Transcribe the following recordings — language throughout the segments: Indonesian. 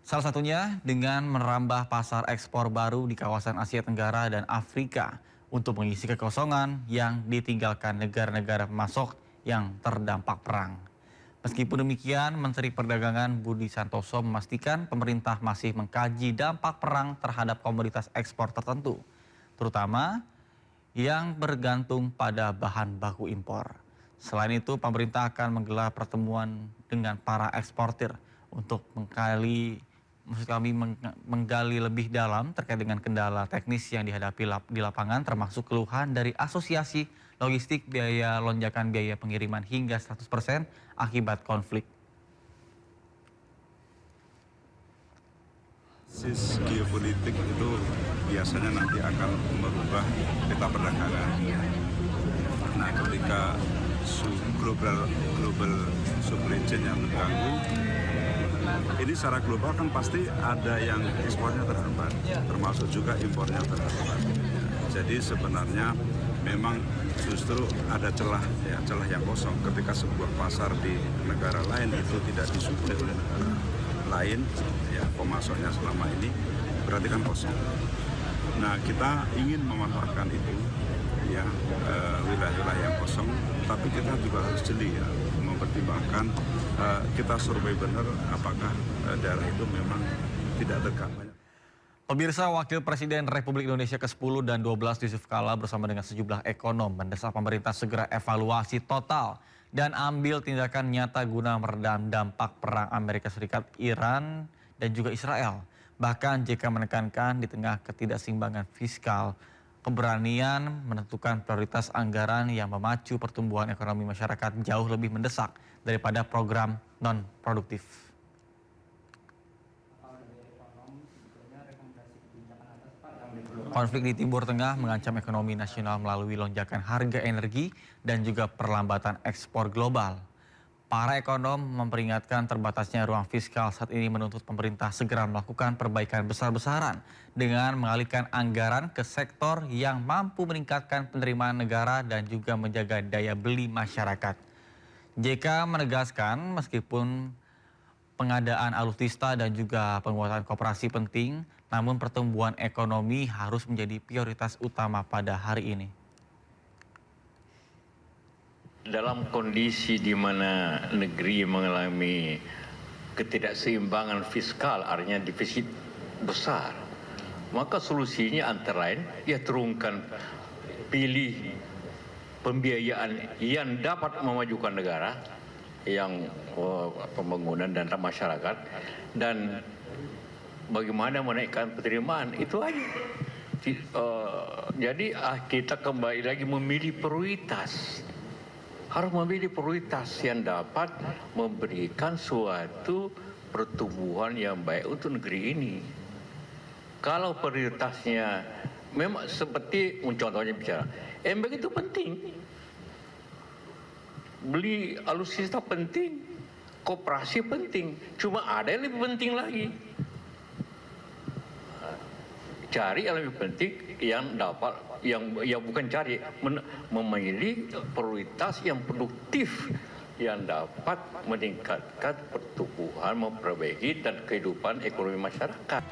Salah satunya dengan merambah pasar ekspor baru di kawasan Asia Tenggara dan Afrika untuk mengisi kekosongan yang ditinggalkan negara-negara pemasok yang terdampak perang. Meskipun demikian, Menteri Perdagangan Budi Santoso memastikan pemerintah masih mengkaji dampak perang terhadap komoditas ekspor tertentu, terutama yang bergantung pada bahan baku impor. Selain itu, pemerintah akan menggelar pertemuan dengan para eksportir untuk menggali lebih dalam terkait dengan kendala teknis yang dihadapi di lapangan, termasuk keluhan dari asosiasi logistik biaya lonjakan biaya pengiriman hingga 100% akibat konflik. Geopolitik itu biasanya nanti akan merubah peta perdagangan. Nah, ketika global supply chain yang terganggu, ini secara global kan pasti ada yang ekspornya terhambat, termasuk juga impornya terhambat. Jadi sebenarnya memang justru ada celah yang kosong ketika sebuah pasar di negara lain itu tidak disuplai oleh negara lain, ya pemasoknya selama ini berarti kan kosong. Nah, kita ingin memanfaatkan itu, ya wilayah-wilayah yang kosong, tapi kita juga harus jeli ya mempertimbangkan kita survei benar apakah daerah itu memang tidak terganggu. Pemirsa, Wakil Presiden Republik Indonesia ke-10 dan 12 Yusuf Kala bersama dengan sejumlah ekonom mendesak pemerintah segera evaluasi total dan ambil tindakan nyata guna meredam dampak perang Amerika Serikat, Iran, dan juga Israel. Bahkan JK menekankan di tengah ketidakseimbangan fiskal, keberanian menentukan prioritas anggaran yang memacu pertumbuhan ekonomi masyarakat jauh lebih mendesak daripada program non-produktif. Konflik di Timur Tengah mengancam ekonomi nasional melalui lonjakan harga energi dan juga perlambatan ekspor global. Para ekonom memperingatkan terbatasnya ruang fiskal saat ini menuntut pemerintah segera melakukan perbaikan besar-besaran dengan mengalihkan anggaran ke sektor yang mampu meningkatkan penerimaan negara dan juga menjaga daya beli masyarakat. JK menegaskan meskipun pengadaan alutsista dan juga penguatan koperasi penting, namun pertumbuhan ekonomi harus menjadi prioritas utama pada hari ini. Dalam kondisi di mana negeri mengalami ketidakseimbangan fiskal, artinya defisit besar, maka solusinya antara lain ya turunkan pilih pembiayaan yang dapat memajukan negara, yang pembangunan dan masyarakat, dan bagaimana menaikkan penerimaan, itu aja. Jadi kita kembali lagi memilih prioritas. Harus memilih prioritas yang dapat memberikan suatu pertumbuhan yang baik untuk negeri ini. Kalau prioritasnya memang seperti contohnya bicara, MBK itu penting. Beli alutsista penting, koperasi penting, cuma ada yang lebih penting lagi. Cari yang lebih penting yang dapat, yang bukan cari, memilih prioritas yang produktif yang dapat meningkatkan pertumbuhan, memperbaiki dan kehidupan ekonomi masyarakat.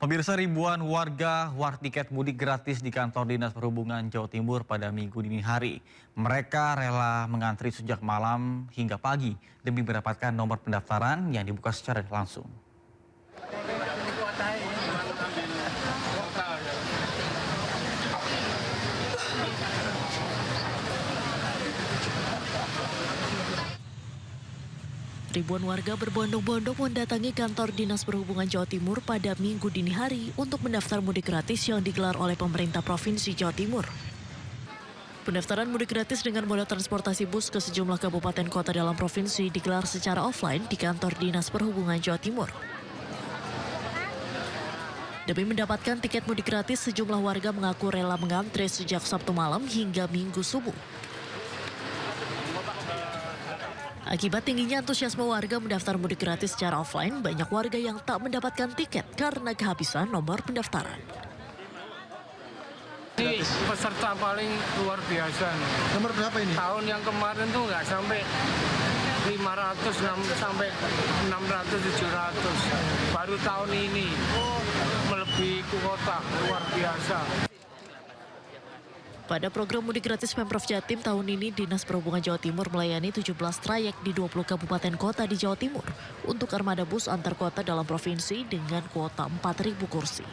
Pemirsa, ribuan warga war tiket mudik gratis di kantor Dinas Perhubungan Jawa Timur pada Minggu dini hari. Mereka rela mengantri sejak malam hingga pagi demi mendapatkan nomor pendaftaran yang dibuka secara langsung. Ribuan warga berbondong-bondong mendatangi kantor Dinas Perhubungan Jawa Timur pada Minggu dini hari untuk mendaftar mudik gratis yang digelar oleh pemerintah Provinsi Jawa Timur. Pendaftaran mudik gratis dengan moda transportasi bus ke sejumlah kabupaten kota dalam provinsi digelar secara offline di kantor Dinas Perhubungan Jawa Timur. Demi mendapatkan tiket mudik gratis, sejumlah warga mengaku rela mengantre sejak Sabtu malam hingga Minggu subuh. Akibat tingginya antusiasme warga mendaftar mudik gratis secara offline, banyak warga yang tak mendapatkan tiket karena kehabisan nomor pendaftaran. Ini peserta paling luar biasa nih. Nomor berapa ini? Tahun yang kemarin tuh nggak sampai 500 sampai 600 700. Baru tahun ini melebihi kuota, luar biasa. Pada program mudik gratis Pemprov Jatim tahun ini, Dinas Perhubungan Jawa Timur melayani 17 trayek di 20 kabupaten kota di Jawa Timur untuk armada bus antar kota dalam provinsi dengan kuota 4.000 kursi.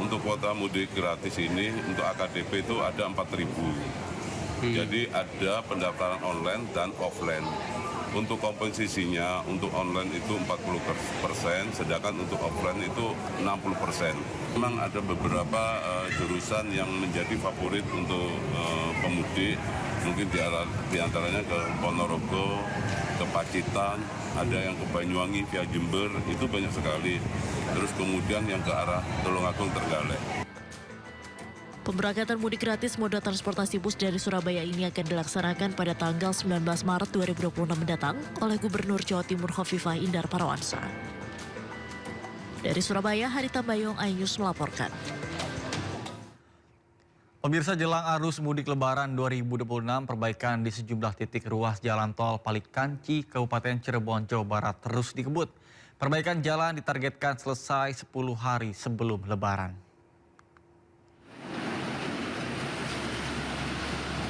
Untuk kuota mudik gratis ini untuk AKDP itu ada 4.000. Jadi ada pendaftaran online dan offline. Untuk komposisinya untuk online itu 40%, sedangkan untuk offline itu 60%. Memang ada beberapa jurusan yang menjadi favorit untuk pemudik, mungkin di antaranya ke Ponorogo, ke Pacitan, ada yang ke Banyuwangi via Jember, itu banyak sekali. Terus kemudian yang ke arah Tulungagung, Trenggalek. Pemberangkatan mudik gratis moda transportasi bus dari Surabaya ini akan dilaksanakan pada tanggal 19 Maret 2026 mendatang oleh Gubernur Jawa Timur Khofifah Indar Parawansa. Dari Surabaya, Harita Bayong, iNews melaporkan. Pemirsa, jelang arus mudik Lebaran 2026, perbaikan di sejumlah titik ruas jalan tol Palikanci, Kabupaten Cirebon, Jawa Barat terus dikebut. Perbaikan jalan ditargetkan selesai 10 hari sebelum Lebaran.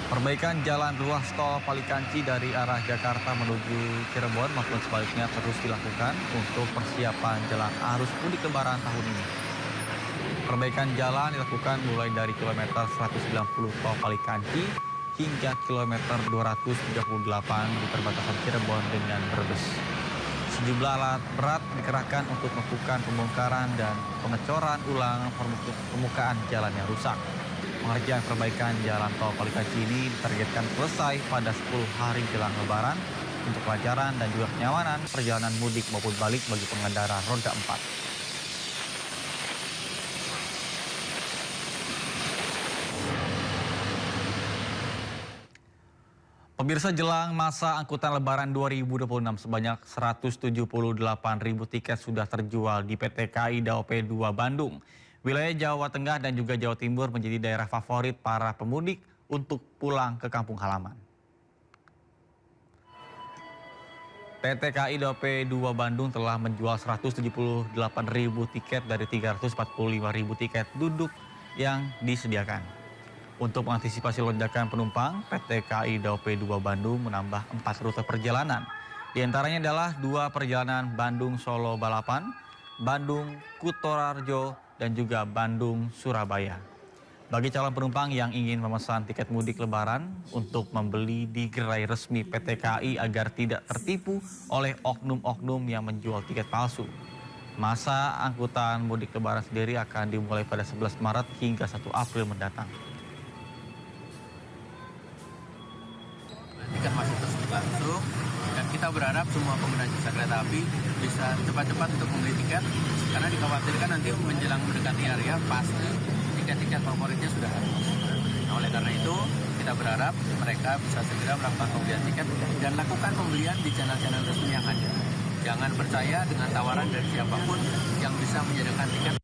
Perbaikan jalan ruas tol Palikanci dari arah Jakarta menuju Cirebon maupun sebaliknya terus dilakukan untuk persiapan jelang arus mudik Lebaran tahun ini. Perbaikan jalan dilakukan mulai dari kilometer 190 tol Palikanci hingga kilometer 238 di perbatasan Cirebon dengan Brebes. Sejumlah alat berat dikerahkan untuk melakukan pembongkaran dan pengecoran ulang permukaan jalan yang rusak. Pengerjaan perbaikan jalan tol Palikanci ini ditargetkan selesai pada 10 hari jelang Lebaran untuk kelancaran dan juga kenyamanan perjalanan mudik maupun balik bagi pengendara roda 4. Pemirsa, jelang masa angkutan Lebaran 2026 sebanyak 178.000 tiket sudah terjual di PT KAI Daop 2 Bandung. Wilayah Jawa Tengah dan juga Jawa Timur menjadi daerah favorit para pemudik untuk pulang ke kampung halaman. PT KAI Daop 2 Bandung telah menjual 178.000 tiket dari 345.000 tiket duduk yang disediakan. Untuk mengantisipasi lonjakan penumpang, PT KAI Daop 2 Bandung menambah 4 rute perjalanan. Di antaranya adalah 2 perjalanan Bandung-Solo Balapan, Bandung-Kutorarjo, dan juga Bandung-Surabaya. Bagi calon penumpang yang ingin memesan tiket mudik Lebaran untuk membeli di gerai resmi PT KAI agar tidak tertipu oleh oknum-oknum yang menjual tiket palsu. Masa angkutan mudik Lebaran sendiri akan dimulai pada 11 Maret hingga 1 April mendatang. Tiket masih terus berlangsung dan kita berharap semua pengguna jasa kereta api bisa cepat-cepat untuk membeli tiket karena dikhawatirkan nanti menjelang mendekati area pasti tiket-tiket favoritnya sudah habis. Nah, oleh karena itu kita berharap mereka bisa segera melakukan pembelian tiket dan lakukan pembelian di channel-channel resmi yang ada. Jangan percaya dengan tawaran dari siapapun yang bisa menyediakan tiket